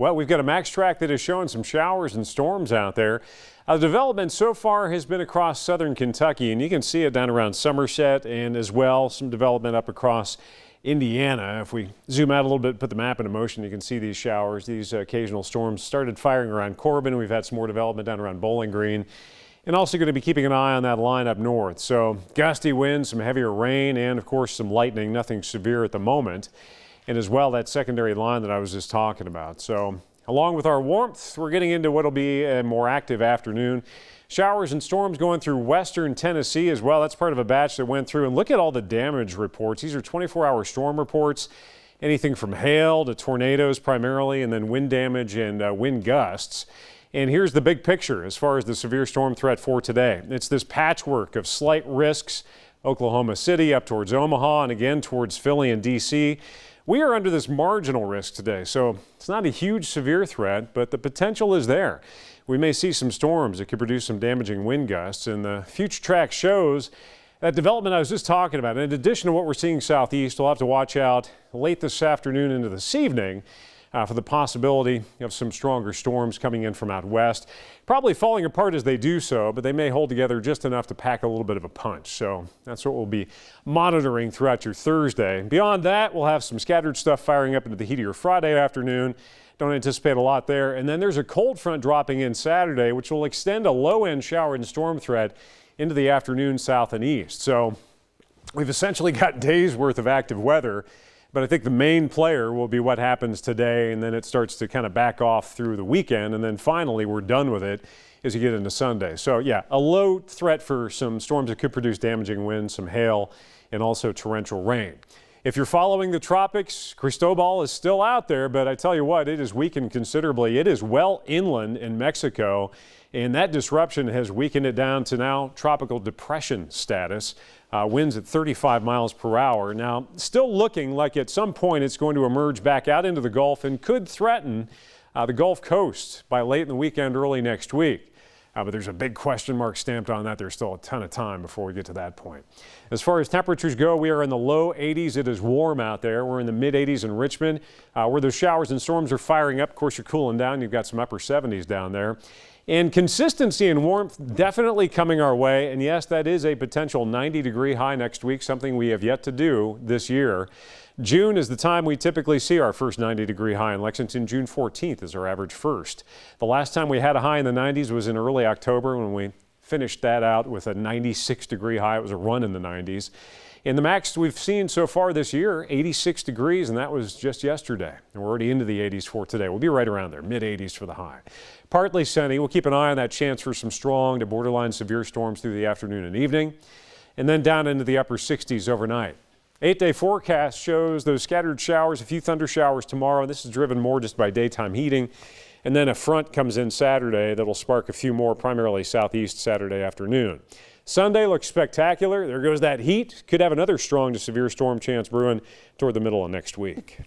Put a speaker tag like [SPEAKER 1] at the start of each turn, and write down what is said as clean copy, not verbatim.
[SPEAKER 1] Well, we've got a max track that is showing some showers and storms out there. The development so far has been across southern Kentucky, and you can see it down around Somerset, and as well some development up across Indiana. If we zoom out a little bit, put the map into motion, you can see these showers, these occasional storms started firing around Corbin. We've had some more development down around Bowling Green, and also going to be keeping an eye on that line up north. So gusty winds, some heavier rain, and of course some lightning. Nothing severe at the moment. And as well, that secondary line that I was just talking about. So along with our warmth, we're getting into what will be a more active afternoon. Showers and storms going through western Tennessee as well. That's part of a batch that went through. And look at all the damage reports. These are 24-hour storm reports. Anything from hail to tornadoes primarily, and then wind damage and wind gusts. And here's the big picture as far as the severe storm threat for today. It's this patchwork of slight risks. Oklahoma City up towards Omaha and again towards Philly and D.C. We are under this marginal risk today, so it's not a huge severe threat, but the potential is there. We may see some storms that could produce some damaging wind gusts, and the future track shows that development I was just talking about. In addition to what we're seeing southeast, we'll have to watch out late this afternoon into this evening for the possibility of some stronger storms coming in from out west. Probably falling apart as they do so, but they may hold together just enough to pack a little bit of a punch. So that's what we'll be monitoring throughout your Thursday. Beyond that, we'll have some scattered stuff firing up into the heat of your Friday afternoon. Don't anticipate a lot there. And then there's a cold front dropping in Saturday, which will extend a low-end shower and storm threat into the afternoon south and east. So we've essentially got days worth of active weather. But I think the main player will be what happens today, and then it starts to kind of back off through the weekend, and then finally we're done with it as you get into Sunday. So yeah, a low threat for some storms that could produce damaging winds, some hail, and also torrential rain. If you're following the tropics, Cristobal is still out there, but I tell you what, it has weakened considerably. It is well inland in Mexico, and that disruption has weakened it down to now tropical depression status. Winds at 35 miles per hour. Now, still looking like at some point it's going to emerge back out into the Gulf and could threaten the Gulf Coast by late in the weekend, early next week. But there's a big question mark stamped on that. There's still a ton of time before we get to that point. As far as temperatures go, we are in the low 80s. It is warm out there. We're in the mid 80s in Richmond, where those showers and storms are firing up. Of course, you're cooling down. You've got some upper 70s down there. And consistency and warmth definitely coming our way. And yes, that is a potential 90-degree high next week, something we have yet to do this year. June is the time we typically see our first 90-degree high in Lexington. June 14th is our average first. The last time we had a high in the 90s was in early October when we finished that out with a 96-degree high. It was a run in the 90s. And the max we've seen so far this year, 86 degrees, and that was just yesterday. And we're already into the 80s for today. We'll be right around there, mid-80s for the high. Partly sunny. We'll keep an eye on that chance for some strong to borderline severe storms through the afternoon and evening, and then down into the upper 60s overnight. 8-day forecast shows those scattered showers, a few thunder showers tomorrow. This is driven more just by daytime heating. And then a front comes in Saturday that'll spark a few more, primarily southeast Saturday afternoon. Sunday looks spectacular. There goes that heat. Could have another strong to severe storm chance brewing toward the middle of next week.